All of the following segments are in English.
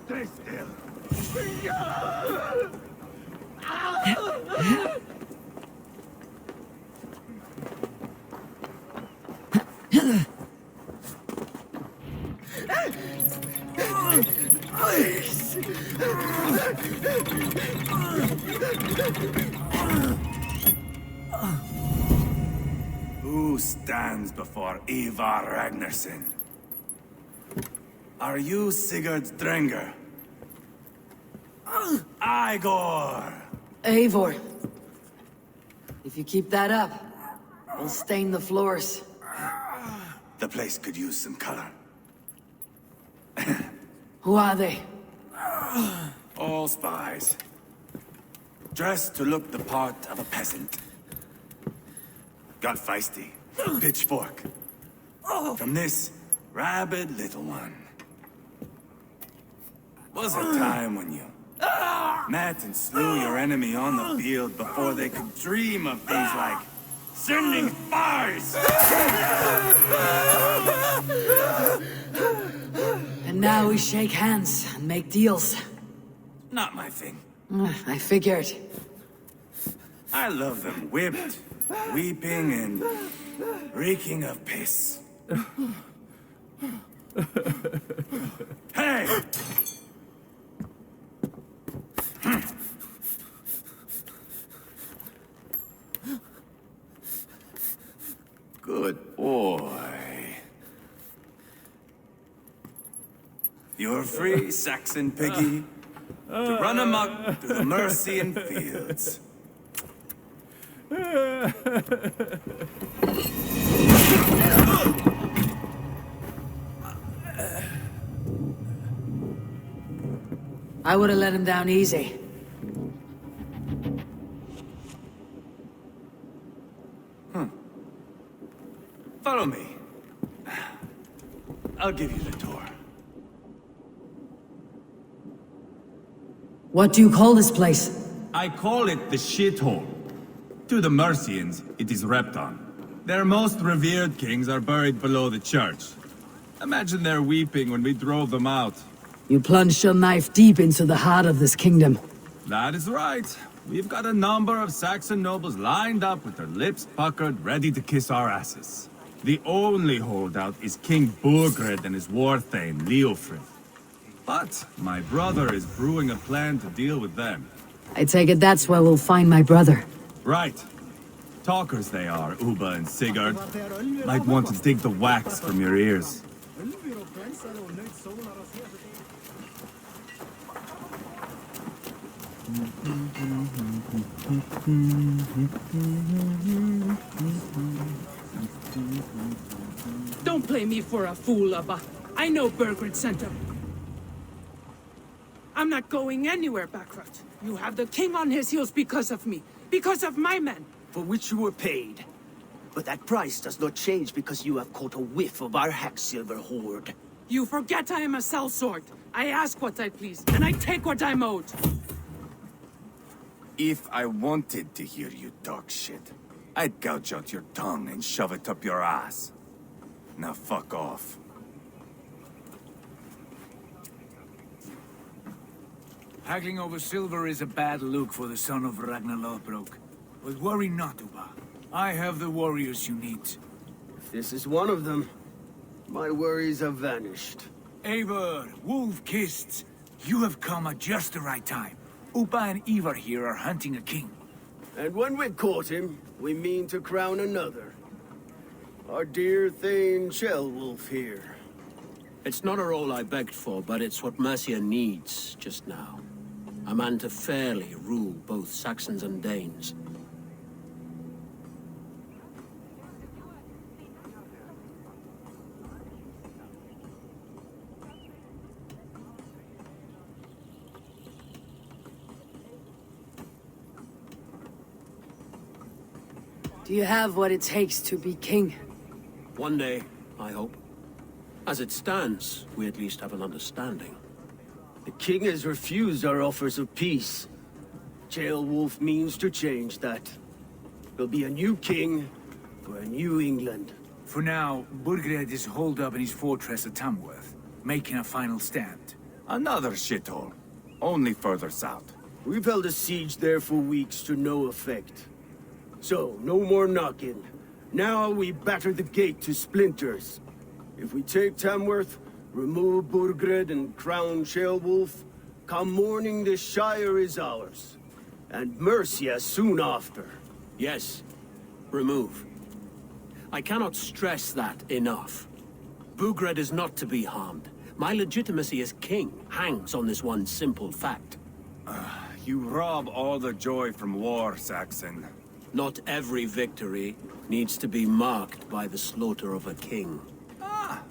Stay still. Who stands before Ivar Ragnarsson? Are you Sigurd Drenger? Igor! Eivor. If you keep that up, we'll stain the floors. The place could use some color. Who are they? All spies. Dressed to look the part of a peasant. Got feisty. Pitchfork. From this rabid little one. Was a time when you met and slew your enemy on the field before they could dream of things like sending spies! And now we shake hands and make deals. Not my thing. I figured. I love them whipped, weeping, and reeking of piss. Hey! Good boy. You're free, Saxon piggy, to run amok through the Mercian fields. I would have let him down easy. Follow me. I'll give you the tour. What do you call this place? I call it the shithole. To the Mercians, it is Repton. Their most revered kings are buried below the church. Imagine their weeping when we drove them out. You plunged your knife deep into the heart of this kingdom. That is right. We've got a number of Saxon nobles lined up with their lips puckered, ready to kiss our asses. The only holdout is King Burgred and his war-thane, Leofrid. But my brother is brewing a plan to deal with them. I take it that's where we'll find my brother. Right. Talkers they are, Uba and Sigurd. Might want to dig the wax from your ears. Don't play me for a fool, Abba. I know Burgred sent him. I'm not going anywhere, Backroot. You have the king on his heels because of me. Because of my men. For which you were paid. But that price does not change because you have caught a whiff of our Hacksilver hoard. You forget I am a sellsword. I ask what I please, and I take what I'm owed. If I wanted to hear you talk shit, I'd gouge out your tongue and shove it up your ass. Now fuck off. Haggling over silver is a bad look for the son of Ragnar Lothbrok. But worry not, Uba. I have the warriors you need. If this is one of them, my worries have vanished. Eivor, Wolf-Kissed, you have come at just the right time. Uba and Ivar here are hunting a king. And when we've caught him, we mean to crown another. Our dear Thane Shellwolf here. It's not a role I begged for, but it's what Mercia needs just now. A man to fairly rule both Saxons and Danes. Do you have what it takes to be king? One day, I hope. As it stands, we at least have an understanding. The king has refused our offers of peace. Ceolwulf means to change that. There'll be a new king for a new England. For now, Burgred is holed up in his fortress at Tamworth, making a final stand. Another shithole. Only further south. We've held a siege there for weeks to no effect. So, no more knocking. Now we batter the gate to splinters. If we take Tamworth, remove Burgred and crown Ceolwulf, come morning the Shire is ours. And Mercia soon after. Yes, remove. I cannot stress that enough. Burgred is not to be harmed. My legitimacy as king hangs on this one simple fact. You rob all the joy from war, Saxon. Not every victory needs to be marked by the slaughter of a king.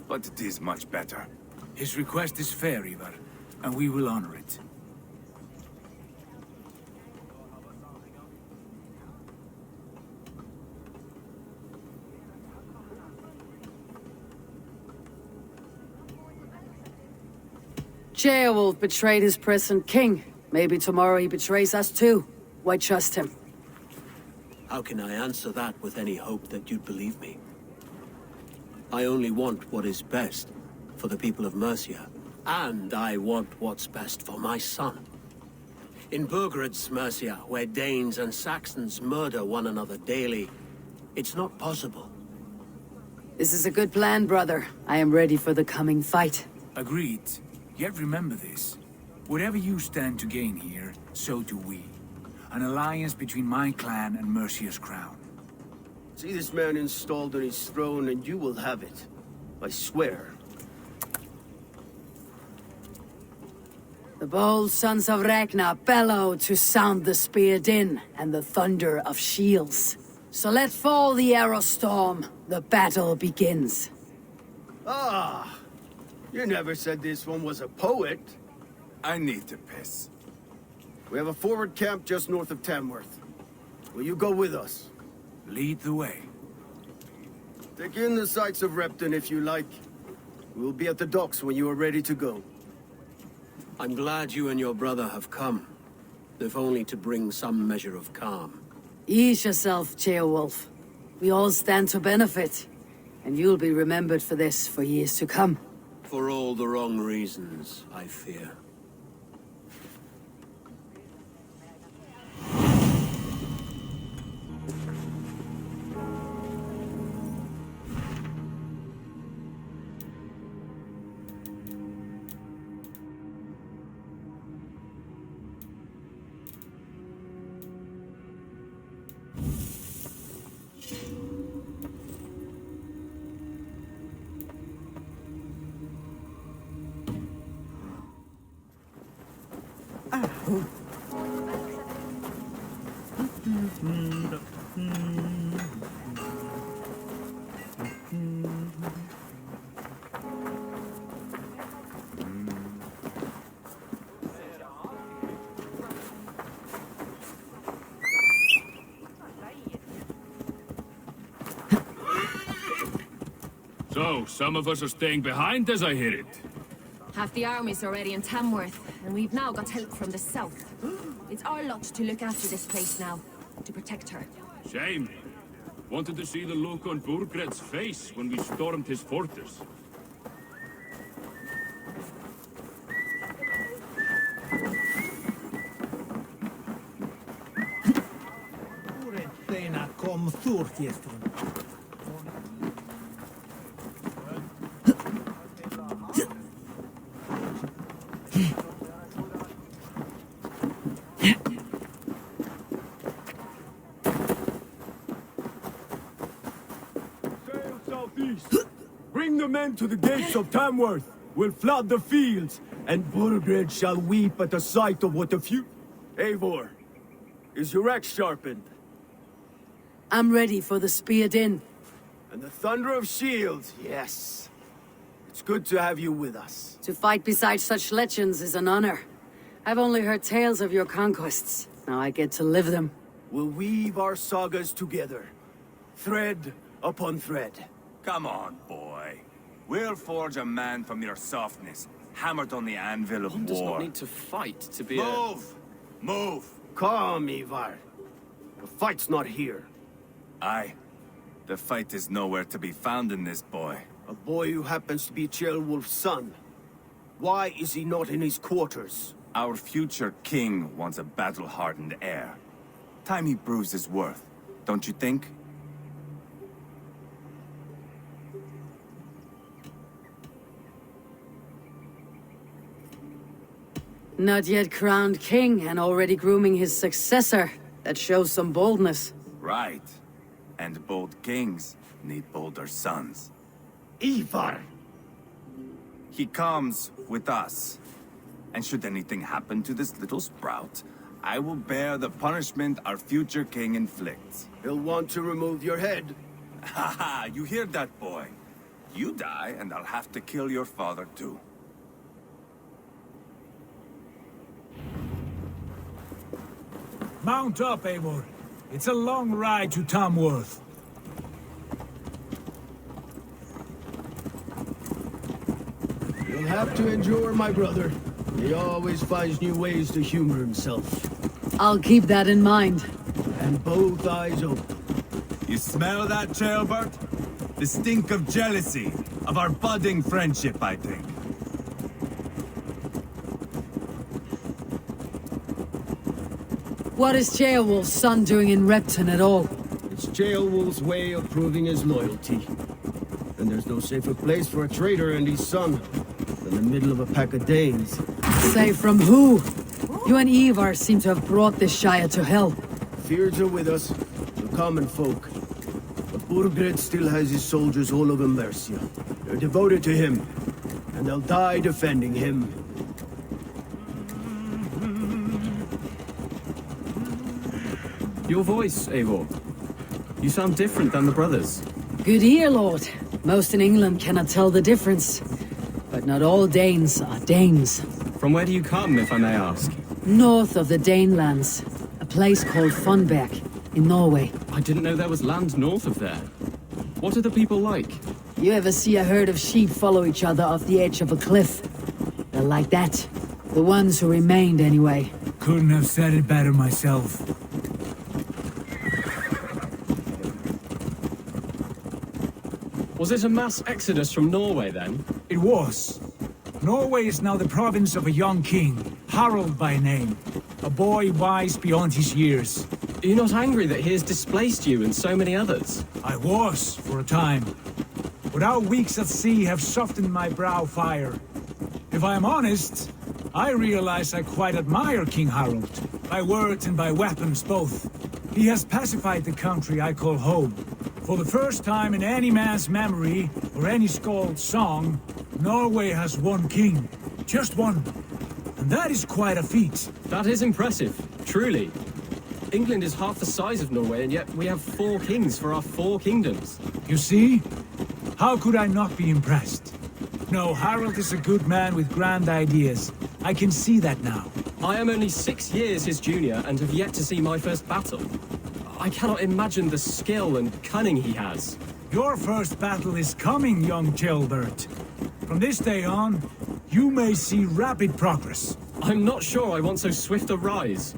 But it is much better. His request is fair, Ivar, and we will honor it. Ceolwulf betrayed his present king. Maybe tomorrow he betrays us too. Why trust him? How can I answer that with any hope that you'd believe me? I only want what is best for the people of Mercia. And I want what's best for my son. In Burgred's Mercia, where Danes and Saxons murder one another daily, it's not possible. This is a good plan, brother. I am ready for the coming fight. Agreed. Yet remember this. Whatever you stand to gain here, so do we. An alliance between my clan and Mercia's crown. See this man installed on his throne and you will have it. I swear. The bold sons of Ragnar bellow to sound the spear din and the thunder of shields. So let fall the arrow storm. The battle begins. Ah! You never said this one was a poet. I need to piss. We have a forward camp just north of Tamworth. Will you go with us? Lead the way. Take in the sights of Repton if you like. We'll be at the docks when you are ready to go. I'm glad you and your brother have come, if only to bring some measure of calm. Ease yourself, Ceolwulf. We all stand to benefit, and you'll be remembered for this for years to come. For all the wrong reasons, I fear. So, some of us are staying behind as I hear it. Half the army's already in Tamworth, and we've now got help from the south. It's our lot to look after this place now, to protect her. Shame. Wanted to see the look on Burgred's face when we stormed his fortress. Sail southeast. Bring the men to the gates of Tamworth. We'll flood the fields, and Burgred shall weep at the sight of what the few... Eivor, is your axe sharpened? I'm ready for the spear din. And the thunder of shields, yes. It's good to have you with us. To fight beside such legends is an honor. I've only heard tales of your conquests. Now I get to live them. We'll weave our sagas together. Thread upon thread. Come on, boy. We'll forge a man from your softness, hammered on the anvil of One does not war. need to fight to be Move! Move! Calm, Ivar. The fight's not here. Aye. The fight is nowhere to be found in this boy. A boy who happens to be Ceolwulf's son. Why is he not in his quarters? Our future king wants a battle-hardened heir. Time he proves his worth, don't you think? Not yet crowned king and already grooming his successor. That shows some boldness. Right. And bold kings need bolder sons. Ivar! He comes with us. And should anything happen to this little sprout, I will bear the punishment our future king inflicts. He'll want to remove your head. Haha, you hear that, boy? You die, and I'll have to kill your father, too. Mount up, Eivor. It's a long ride to Tamworth. You'll have to endure, my brother. He always finds new ways to humor himself. I'll keep that in mind. And both eyes open. You smell that, Ceolbert? The stink of jealousy, of our budding friendship, I think. What is Ceolwulf's son doing in Repton at all? It's Ceolwulf's way of proving his loyalty. And there's no safer place for a traitor and his son than the middle of a pack of Danes. Safe from who? You and Ivar seem to have brought this Shire to hell. Fears are with us, the common folk. But Burgred still has his soldiers all over Mercia. They're devoted to him, and they'll die defending him. Your voice, Eivor. You sound different than the brothers. Good ear, Lord. Most in England cannot tell the difference. But not all Danes are Danes. From where do you come, if I may ask? North of the Danelands. A place called Funberg, in Norway. I didn't know there was land north of there. What are the people like? You ever see a herd of sheep follow each other off the edge of a cliff? They're like that. The ones who remained, anyway. Couldn't have said it better myself. Was it a mass exodus from Norway, then? It was. Norway is now the province of a young king, Harald by name. A boy wise beyond his years. Are you not angry that he has displaced you and so many others? I was, for a time. But our weeks at sea have softened my brow fire. If I am honest, I realize I quite admire King Harald. By words and by weapons, both. He has pacified the country I call home. For the first time in any man's memory, or any skald's song, Norway has one king. Just one. And that is quite a feat. That is impressive, truly. England is half the size of Norway, and yet we have 4 kings for our 4 kingdoms. You see? How could I not be impressed? No, Harald is a good man with grand ideas. I can see that now. I am only 6 years his junior and have yet to see my first battle. I cannot imagine the skill and cunning he has. Your first battle is coming, young Ceolbert. From this day on, you may see rapid progress. I'm not sure I want so swift a rise.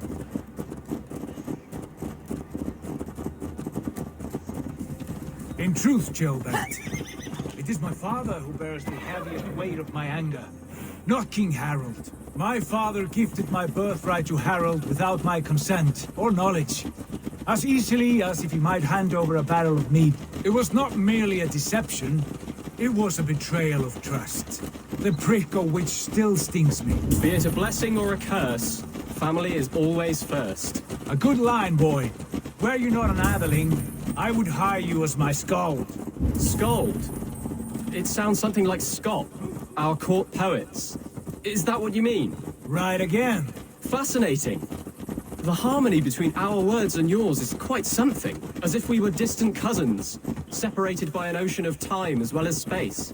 In truth, Ceolbert, it is my father who bears the heaviest weight of my anger, not King Harald. My father gifted my birthright to Harald without my consent or knowledge. As easily as if he might hand over a barrel of meat. It was not merely a deception, it was a betrayal of trust. The prick of which still stings me. Be it a blessing or a curse, family is always first. A good line, boy. Were you not an atheling, I would hire you as my skald. Skald? It sounds something like Scott, our court poets. Is that what you mean? Right again. Fascinating. The harmony between our words and yours is quite something. As if we were distant cousins, separated by an ocean of time as well as space.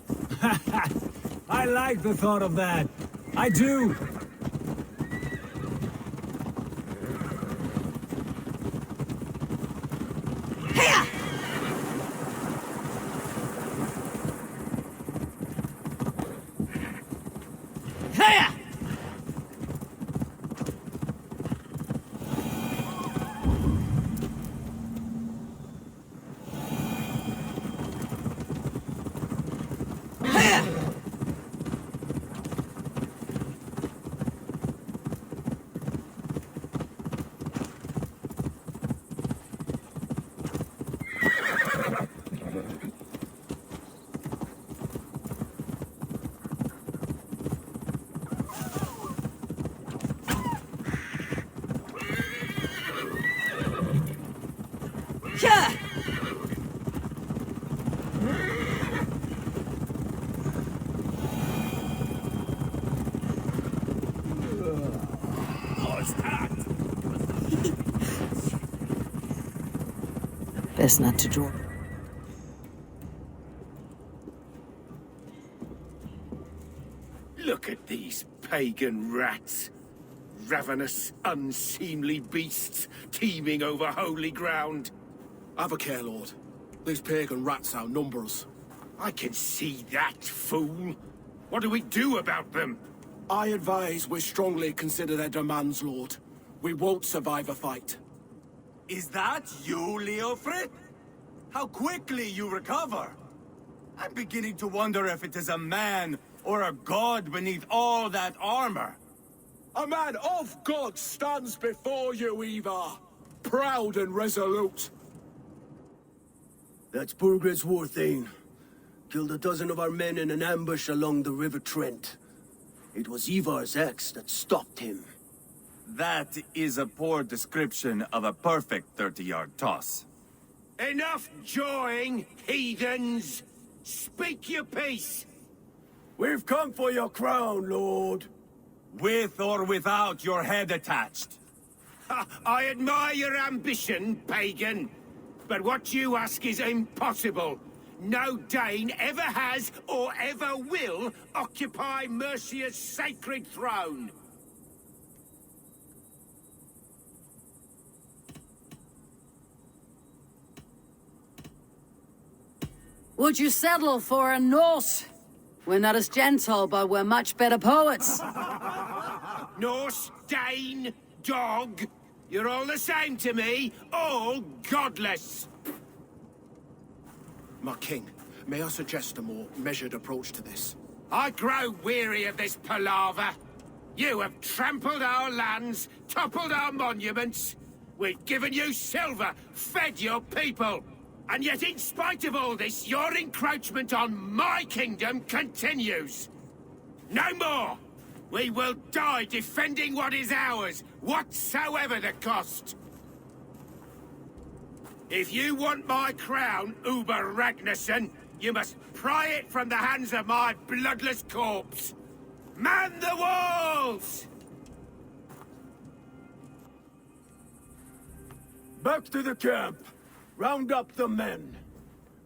I like the thought of that. I do. Yeah. Best not to draw. Look at these pagan rats. Ravenous, unseemly beasts teeming over holy ground. Have a care, Lord. These pagan rats outnumber us. I can see that, fool. What do we do about them? I advise we strongly consider their demands, Lord. We won't survive a fight. Is that you, Leofrid? How quickly you recover! I'm beginning to wonder if it is a man or a god beneath all that armor. A man of God stands before you, Ivar. Proud and resolute. That's Burgred's Warthane. Killed a dozen of our men in an ambush along the River Trent. It was Ivar's axe that stopped him. That is a poor description of a perfect 30-yard toss. Enough jawing, heathens! Speak your piece! We've come for your crown, Lord. With or without your head attached. Ha, I admire your ambition, pagan. But what you ask is impossible. No Dane ever has or ever will occupy Mercia's sacred throne. Would you settle for a Norse? We're not as gentle, but we're much better poets. Norse, Dane, dog. You're all the same to me, all godless. My king, may I suggest a more measured approach to this? I grow weary of this palaver. You have trampled our lands, toppled our monuments. We've given you silver, fed your people. And yet, in spite of all this, your encroachment on my kingdom continues. No more! We will die defending what is ours, whatsoever the cost. If you want my crown, Uber Ragnarsson, you must pry it from the hands of my bloodless corpse. Man the walls! Back to the camp. Round up the men.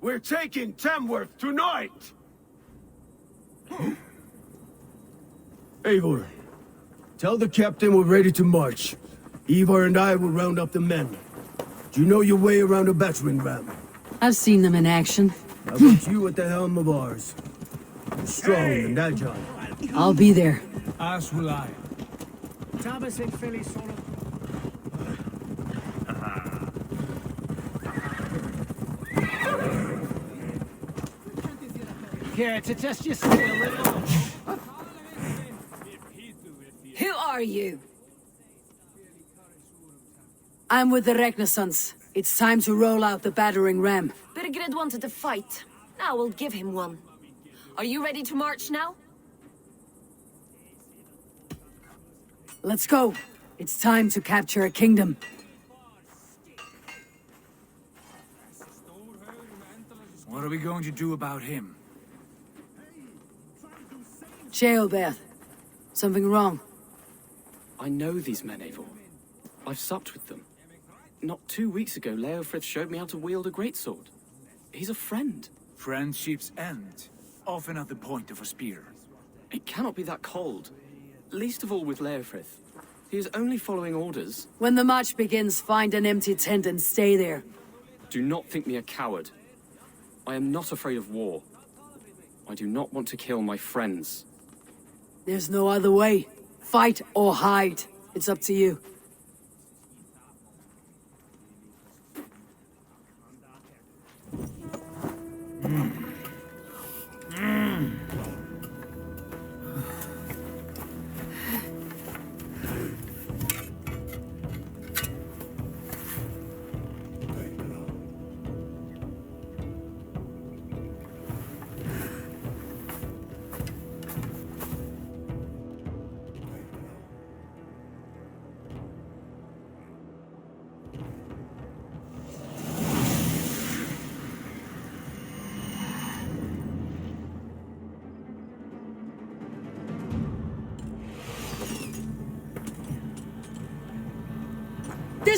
We're taking Tamworth tonight! Eivor, tell the captain we're ready to march. Ivar and I will round up the men. Do you know your way around a battering ram? I've seen them in action. How about you at the helm of ours? You're strong and agile. I'll be there. As will I. Care to test your skill a little? Who are you? I'm with the Ragnarssons. It's time to roll out the battering ram. Birgrid wanted to fight. Now we'll give him one. Are you ready to march now? Let's go. It's time to capture a kingdom. What are we going to do about him? Jailbeth. Something wrong? I know these men, Eivor. I've supped with them. Not 2 weeks ago, Leofrith showed me how to wield a greatsword. He's a friend. Friendships end, often at the point of a spear. It cannot be that cold. Least of all with Leofrith. He is only following orders. When the march begins, find an empty tent and stay there. Do not think me a coward. I am not afraid of war. I do not want to kill my friends. There's no other way. Fight or hide. It's up to you.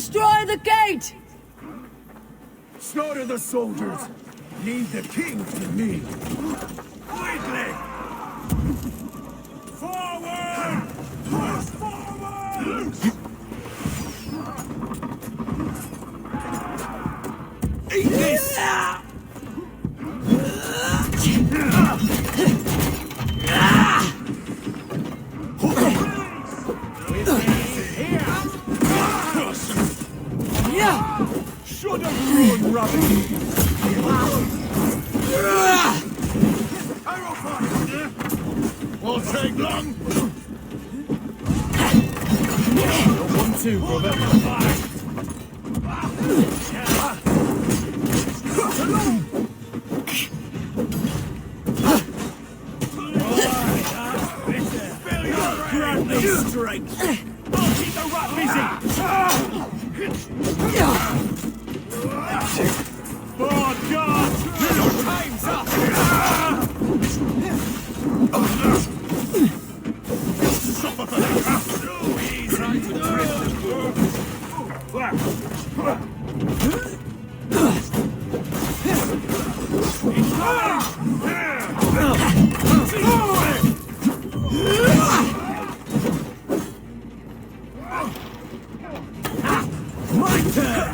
destroy the gate! Slaughter the soldiers. Leave the king to me. Quickly! Forward! Push forward! Eat this! Should have ruined rubbish. Arrow fire! Won't take long. 1-2, brother. Grant me strength. I'll keep the rat busy! Oh, God! Your time's up! Suffer for that! No, he's trying to drift My turn.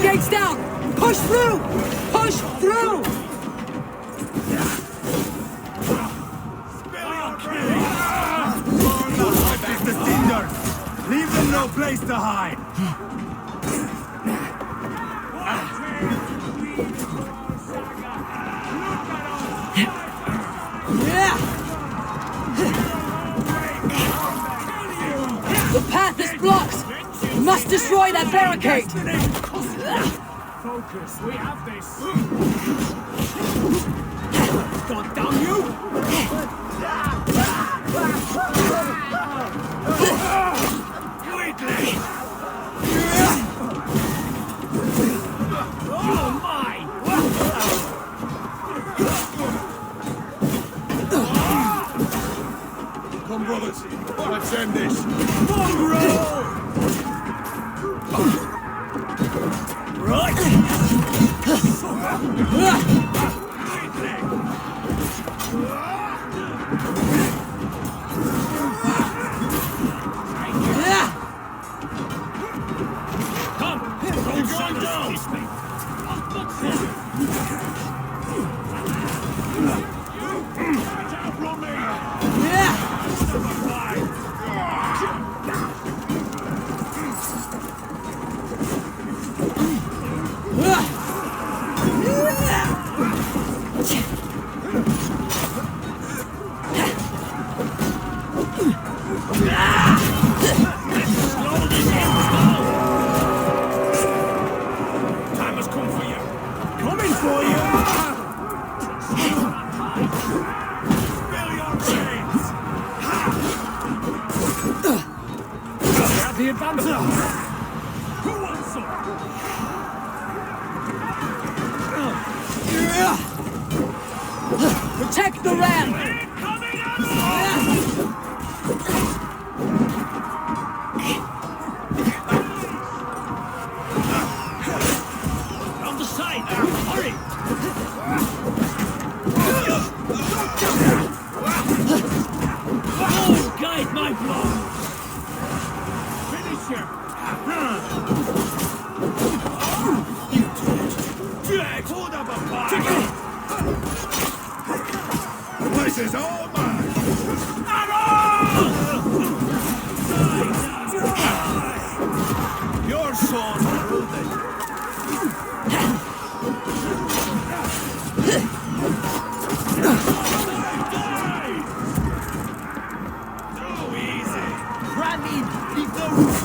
Gates down! Push through! Push through! Back the tinder! Leave them no place to hide! The path is blocked! You must destroy that barricade! Focus, we have this. God damn you! Quickly! You're mine. Come, brothers. Let's end this. Mongrel! Time has come for you. Coming for you! Spill your brains! Grab the advantage! Who wants some? Protect the ram! On the side! Hurry! Oh, guide my blow! Finish him! Drag! Hold up a fire! The place is all mine! Your swords are ruined. Too easy! Granny, leave the roof!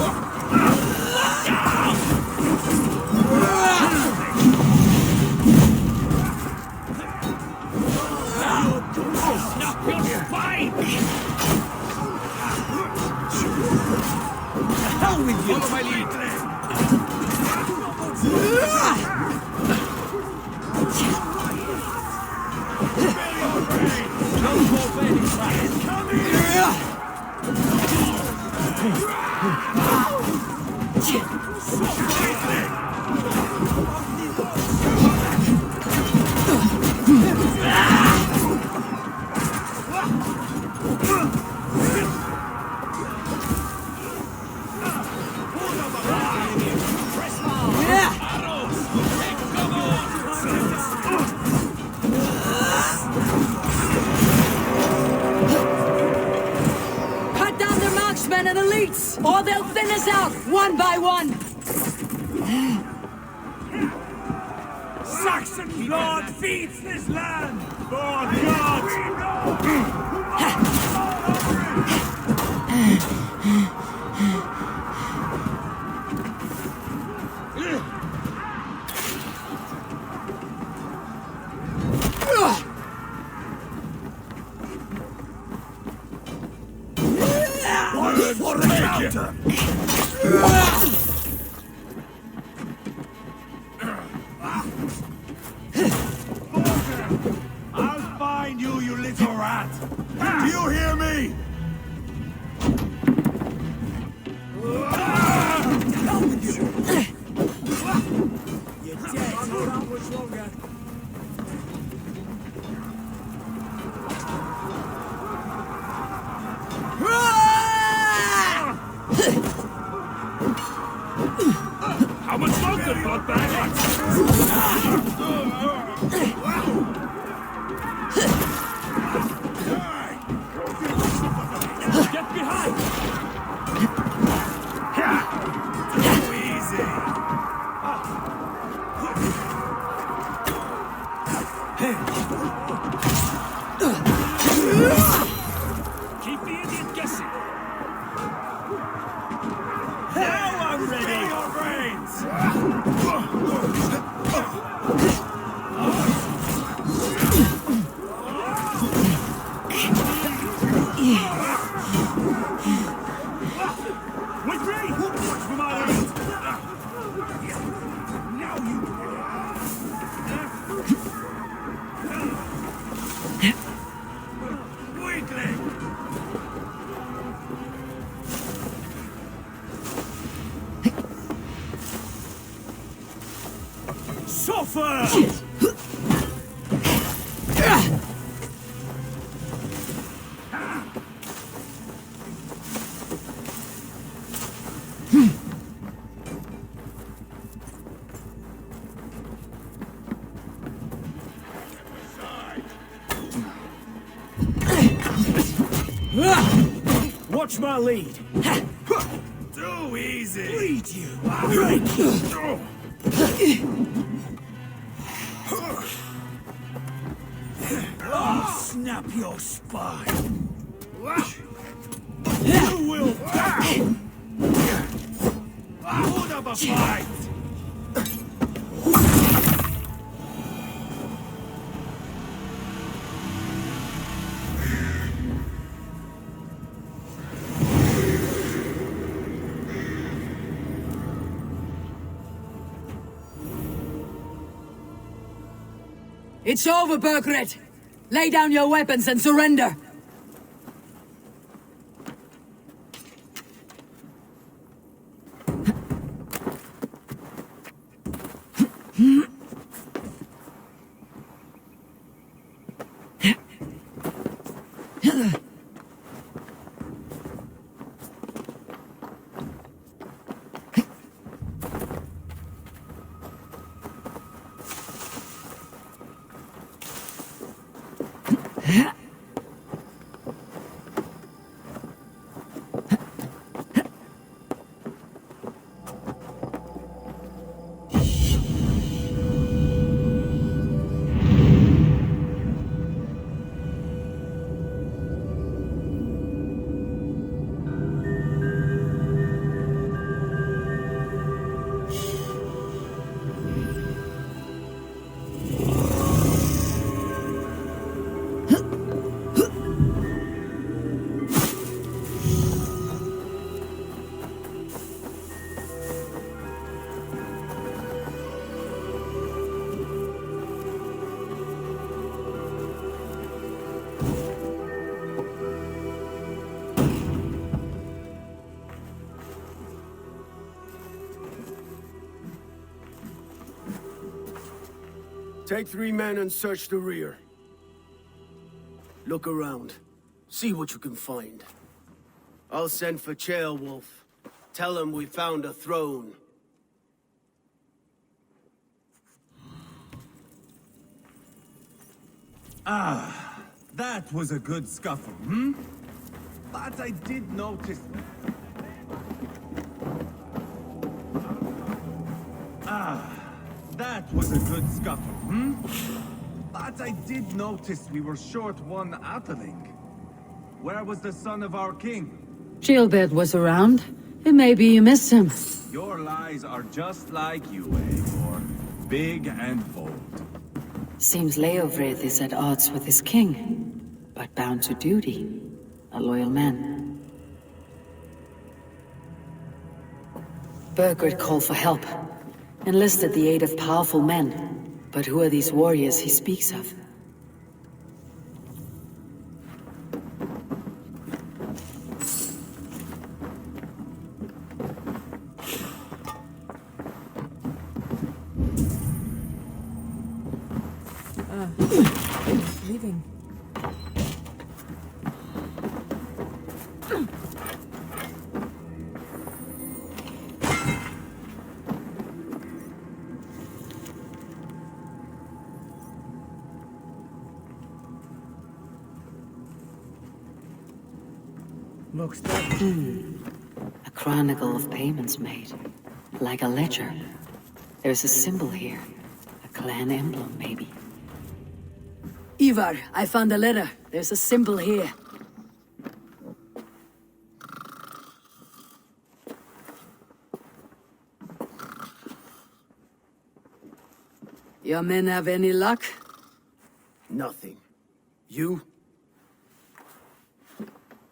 Snap your spine! hell with you! Follow my lead. No more baiting traps. Cut down their marksmen and elites, or they'll thin us out, one by one! Saxon blood feeds this land! For God! For the counter! I'll find you, you little rat! Do you hear me? You're dead. Hold on much longer. How much longer, bloodbag? Get behind! Too easy! Keep the idiot guessing! Now I'm ready! Your brains! With me! Watch for my lead! Now you... Weakling! Suffer! Watch my lead. Too easy! Bleed you. I'll snap your spine. You will die! Put up a fight! It's over, Burgred! Lay down your weapons and surrender! Take 3 men and search the rear. Look around. See what you can find. I'll send for Wolf. Tell him we found a throne. Ah, that was a good scuffle, hmm? But I did notice... That was a good scuffle, hmm? But I did notice we were short one Atheling. Where was the son of our king? Gilbert was around. It may be you missed him. Your lies are just like you, Eivor. Big and bold. Seems Leofrith is at odds with his king, but bound to duty. A loyal man. Burgred called for help. Enlisted the aid of powerful men. But who are these warriors he speaks of? Leaving. Looks that a chronicle of payments made. Like a ledger. There's a symbol here. A clan emblem, maybe. Ivar, I found a letter. There's a symbol here. Your men have any luck? Nothing. You?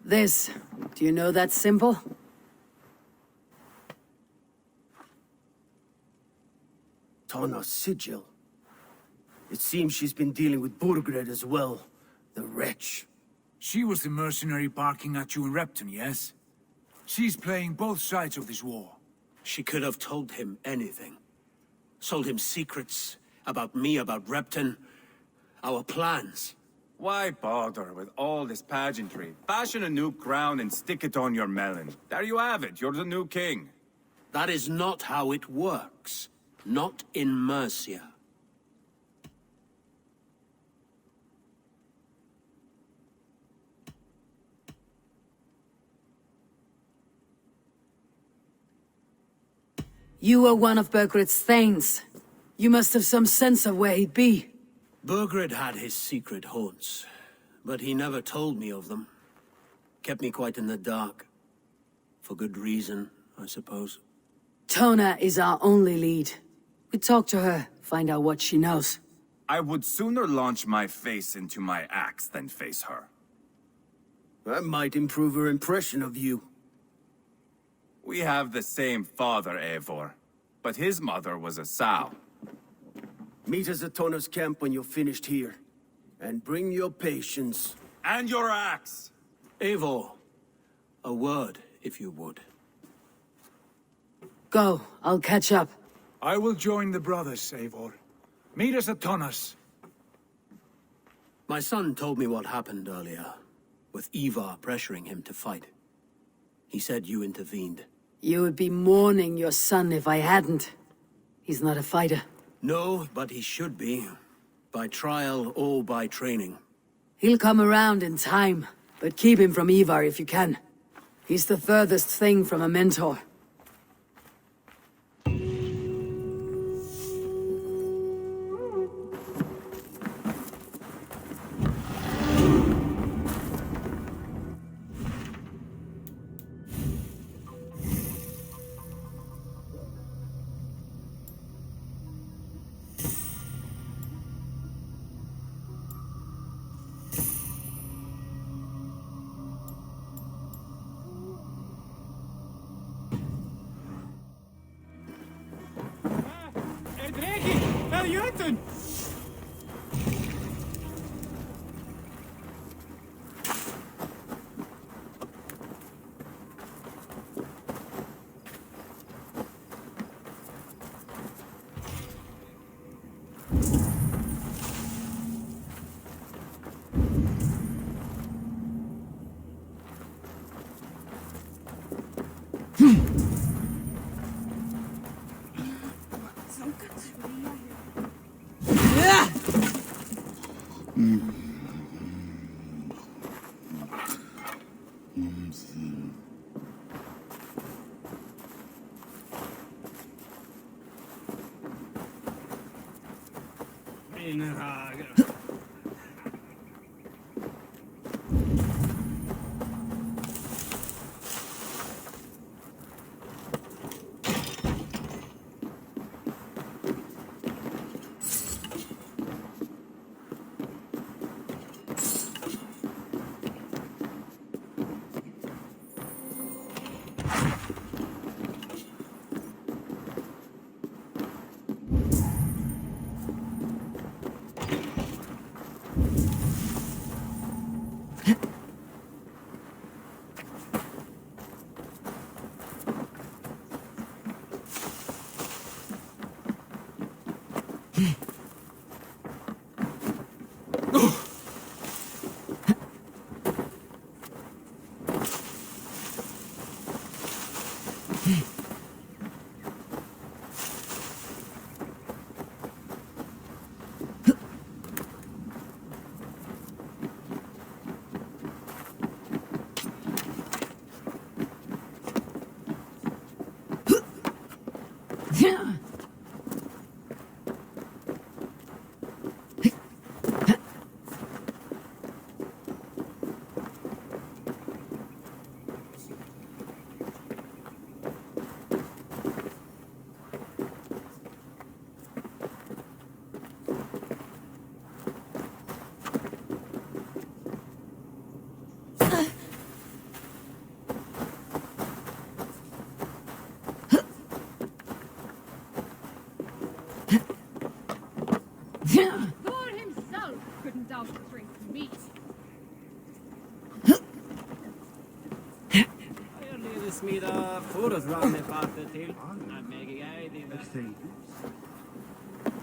This. Do you know that symbol? Tana's sigil. It seems she's been dealing with Burgred as well. The wretch. She was the mercenary barking at you in Repton, yes? She's playing both sides of this war. She could have told him anything. Sold him secrets about me, about Repton, our plans. Why bother with all this pageantry? Fashion a new crown and stick it on your melon. There you have it, you're the new king. That is not how it works. Not in Mercia. You were one of Burgred's thanes. You must have some sense of where he'd be. Burgred had his secret haunts, but he never told me of them. Kept me quite in the dark. For good reason, I suppose. Tona is our only lead. We talk to her, find out what she knows. I would sooner launch my face into my axe than face her. That might improve her impression of you. We have the same father, Eivor, but his mother was a sow. Meet us at Tona's camp when you're finished here. And bring your patience. And your axe! Eivor, a word, if you would. Go, I'll catch up. I will join the brothers, Eivor. Meet us at Tonnas. My son told me what happened earlier, with Ivar pressuring him to fight. He said you intervened. You would be mourning your son if I hadn't. He's not a fighter. No, but he should be. By trial or by training. He'll come around in time, but keep him from Ivar if you can. He's the furthest thing from a mentor. Thor himself couldn't doubt the drink meat.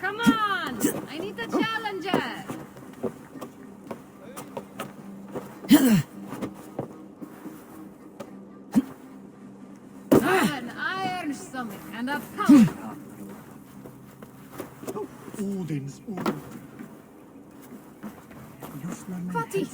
Come on! I need the challenger! An iron stomach and a power cup. Odin's Ood. Fattig!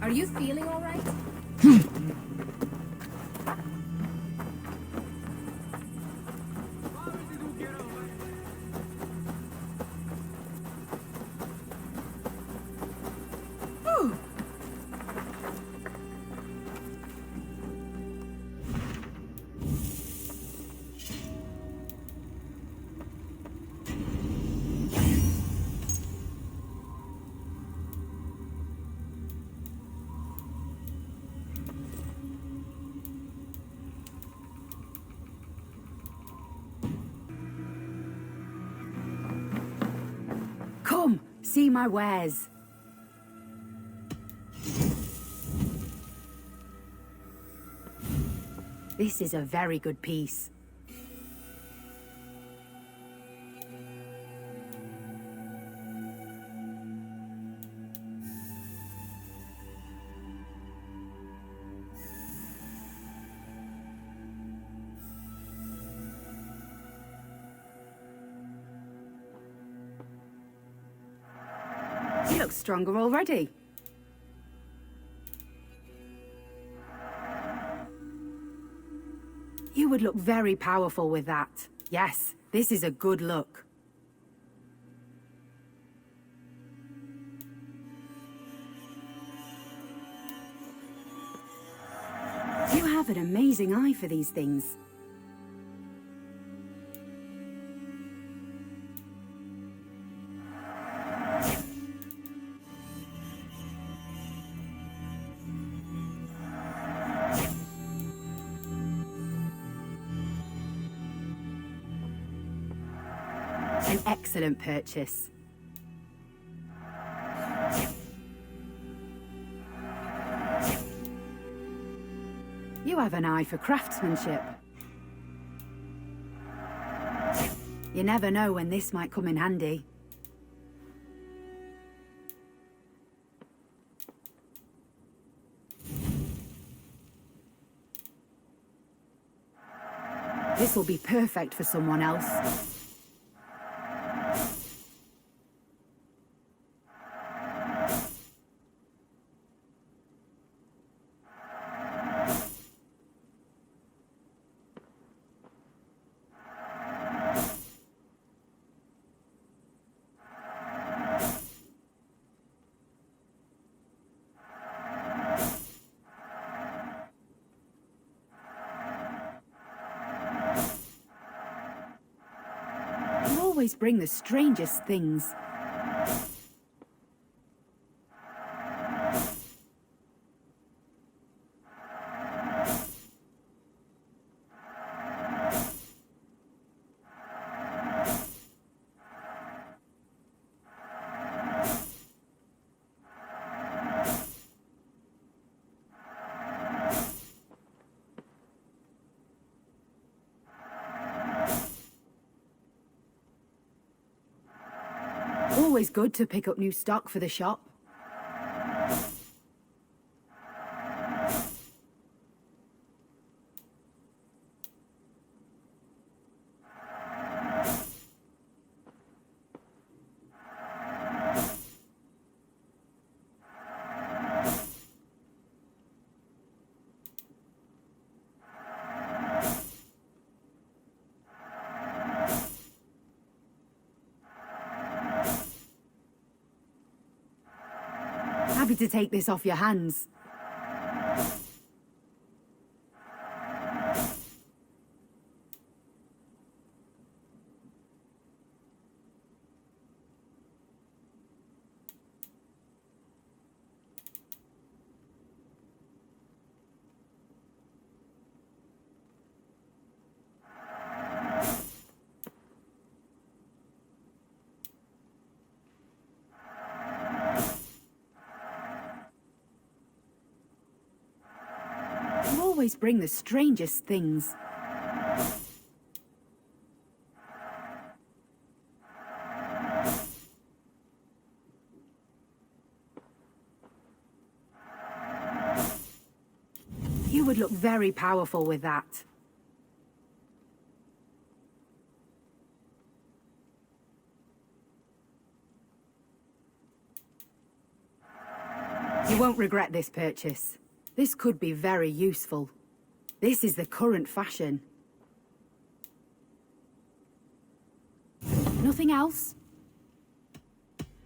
Are you feeling all right? Come, see my wares. This is a very good piece. You look stronger already. You would look very powerful with that. Yes, this is a good look. You have an amazing eye for these things. An excellent purchase. You have an eye for craftsmanship. You never know when this might come in handy. This will be perfect for someone else. You always bring the strangest things. Always good to pick up new stock for the shop. Happy to take this off your hands. You always bring the strangest things. You would look very powerful with that. You won't regret this purchase. This could be very useful. This is the current fashion. Nothing else?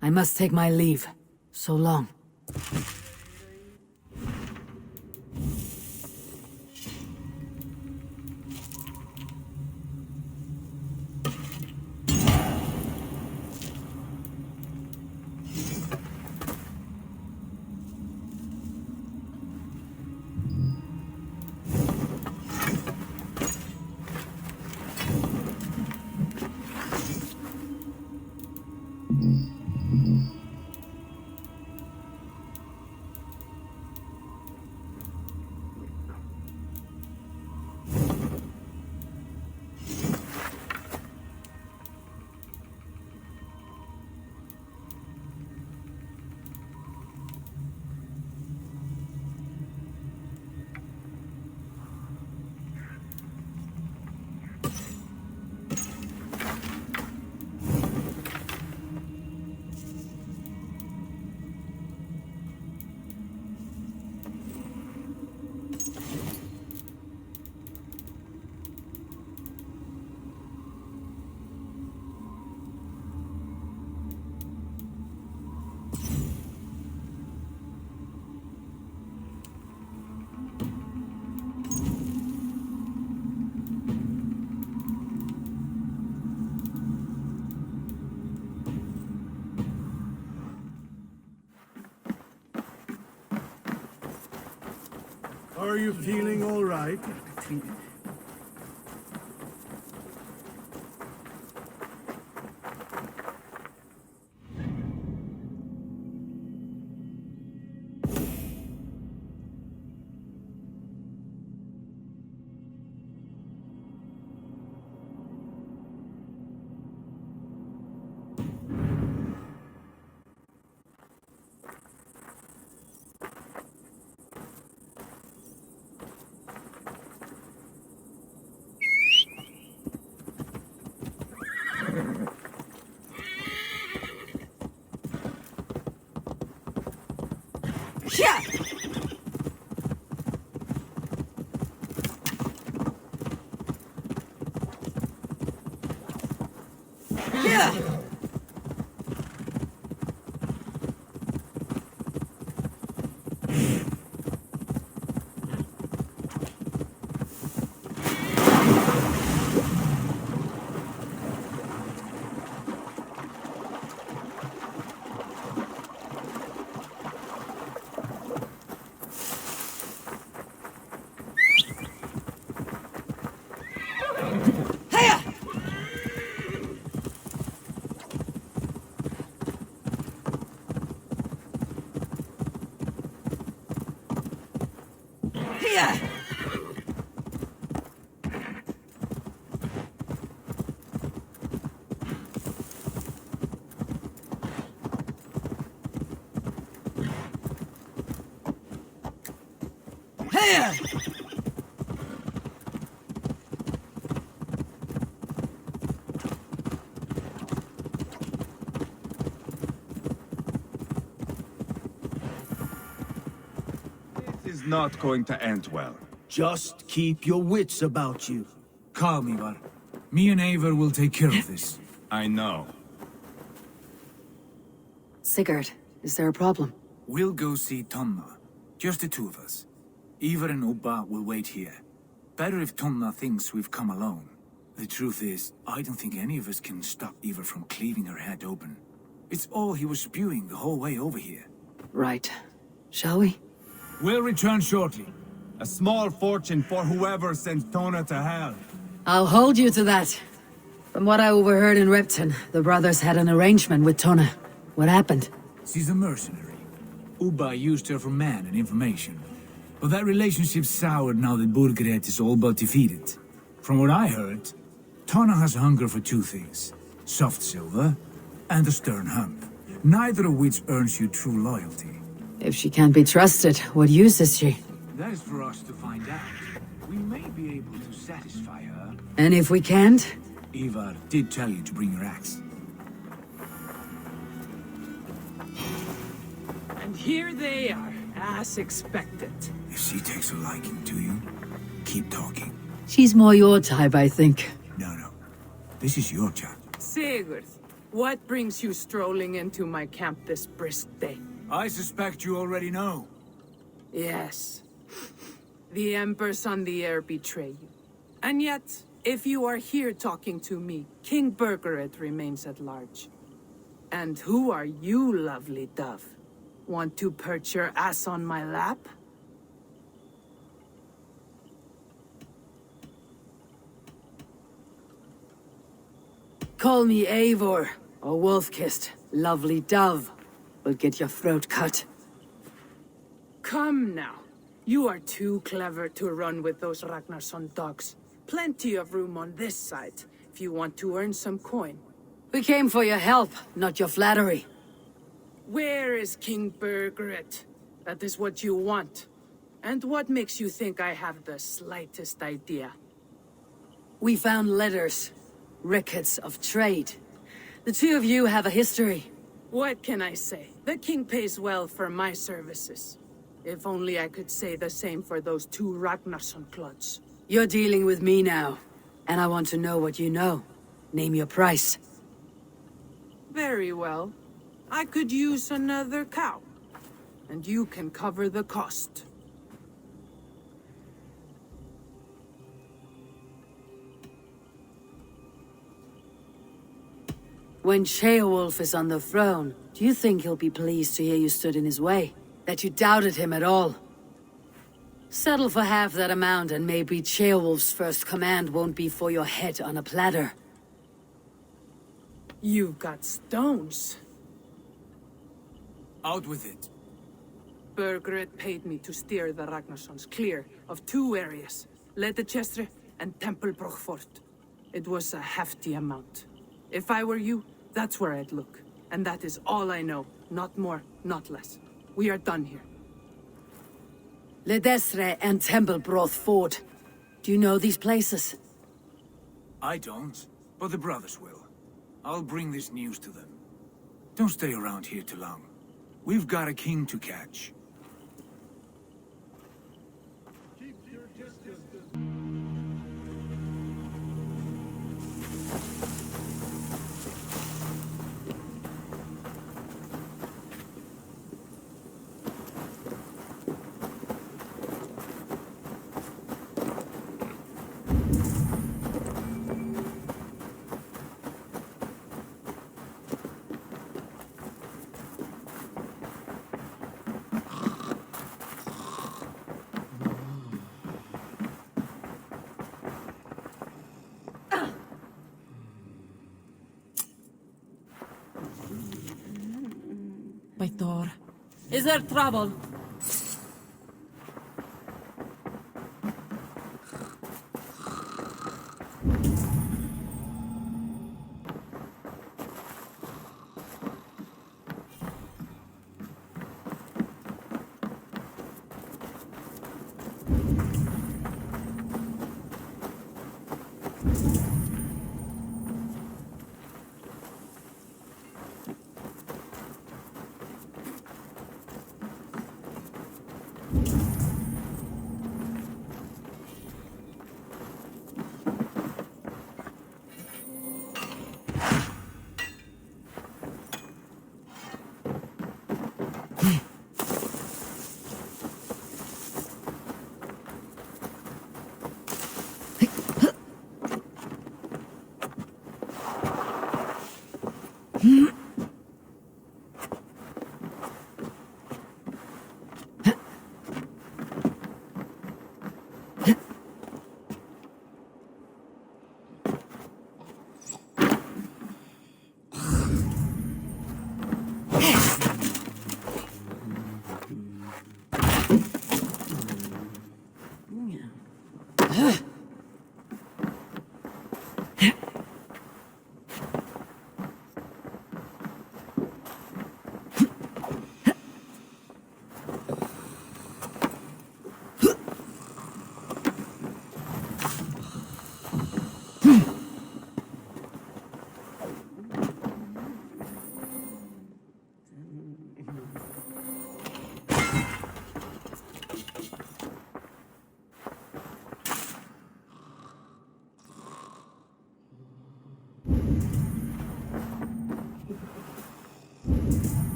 I must take my leave. So long. Are you feeling all right? This is not going to end well. Just keep your wits about you. Calm, Ivar. Me and Eivor will take care of this. I know. Sigurd, is there a problem? We'll go see Tonna. Just the two of us. Ivar and Ubba will wait here. Better if Tonna thinks we've come alone. The truth is, I don't think any of us can stop Ivar from cleaving her head open. It's all he was spewing the whole way over here. Right. Shall we? We'll return shortly. A small fortune for whoever sends Tona to hell. I'll hold you to that. From what I overheard in Repton, the brothers had an arrangement with Tona. What happened? She's a mercenary. Ubba used her for man and information. But that relationship soured now that Burgred is all but defeated. From what I heard, Tonna has hunger for two things. Soft silver and a stern hump. Neither of which earns you true loyalty. If she can't be trusted, what use is she? That is for us to find out. We may be able to satisfy her. And if we can't? Ivar did tell you to bring your axe. And here they are, as expected. If she takes a liking to you, keep talking. She's more your type, I think. No. This is your job. Sigurd, what brings you strolling into my camp this brisk day? I suspect you already know. Yes. The Embers on the air betray you. And yet, if you are here talking to me, King Burgred remains at large. And who are you, lovely dove? Want to perch your ass on my lap? Call me Eivor, or Wolf-Kissed, lovely dove. Will get your throat cut. Come now. You are too clever to run with those Ragnarsson dogs. Plenty of room on this side, if you want to earn some coin. We came for your help, not your flattery. Where is King Burgred? That is what you want. And what makes you think I have the slightest idea? We found letters, records of trade. The two of you have a history. What can I say? The king pays well for my services. If only I could say the same for those two Ragnarsson clods. You're dealing with me now, and I want to know what you know. Name your price. Very well. I could use another cow. And you can cover the cost. When Ceolwulf is on the throne, do you think he'll be pleased to hear you stood in his way? That you doubted him at all? Settle for half that amount and maybe Ceolwulf's first command won't be for your head on a platter. You've got stones. Out with it. Burgred paid me to steer the Ragnarssons clear of two areas, Letechestre and Temple Brochfort. It was a hefty amount. If I were you, that's where I'd look. And that is all I know. Not more, not less. We are done here. Ledestre and Templebroth Fort. Do you know these places? I don't, but the brothers will. I'll bring this news to them. Don't stay around here too long. We've got a king to catch. by Thor. Is there trouble?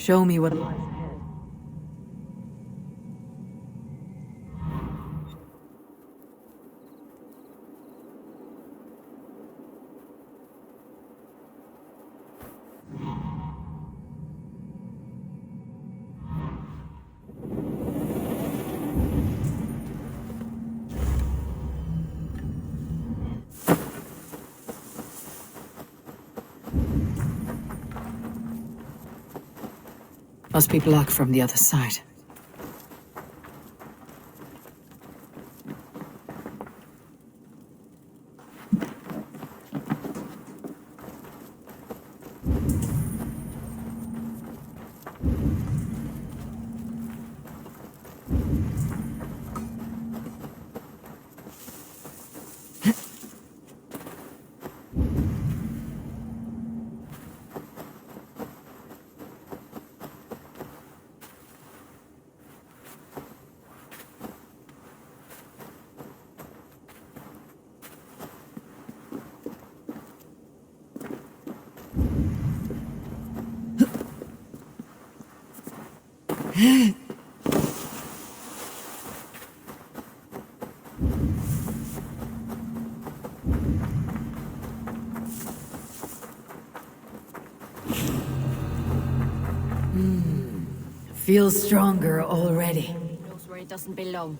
Show me what lies ahead. Must be blocked from the other side. Feels stronger already. Knows where it doesn't belong.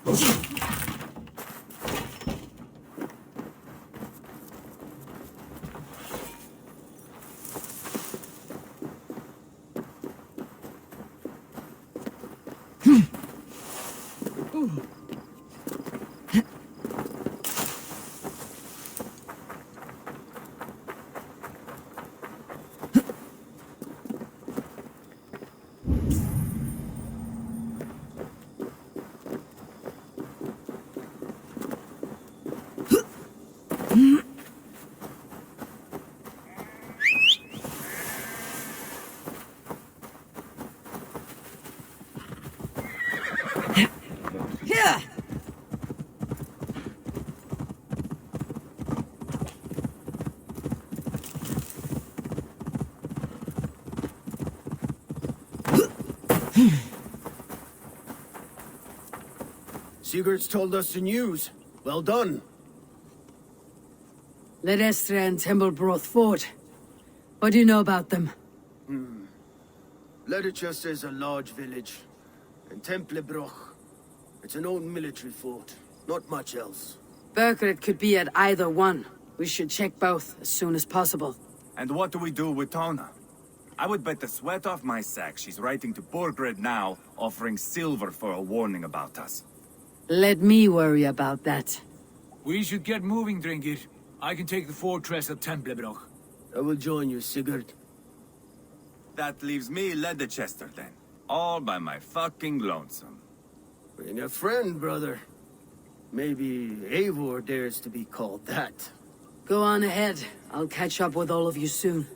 Yeah. Sigurd's told us the news. Well done. Ledestra and Templebroth fought. What do you know about them? Leicester is a large village. And Templebroch, it's an old military fort. Not much else. Burkred could be at either one. We should check both as soon as possible. And what do we do with Tona? I would bet the sweat off my sack she's writing to Borgred now, offering silver for a warning about us. Let me worry about that. We should get moving, Drinkir. I can take the fortress of Templebroch. I will join you, Sigurd. That leaves me Leicester then. All by my fucking lonesome. Bring a friend, brother. Maybe Eivor dares to be called that. Go on ahead. I'll catch up with all of you soon.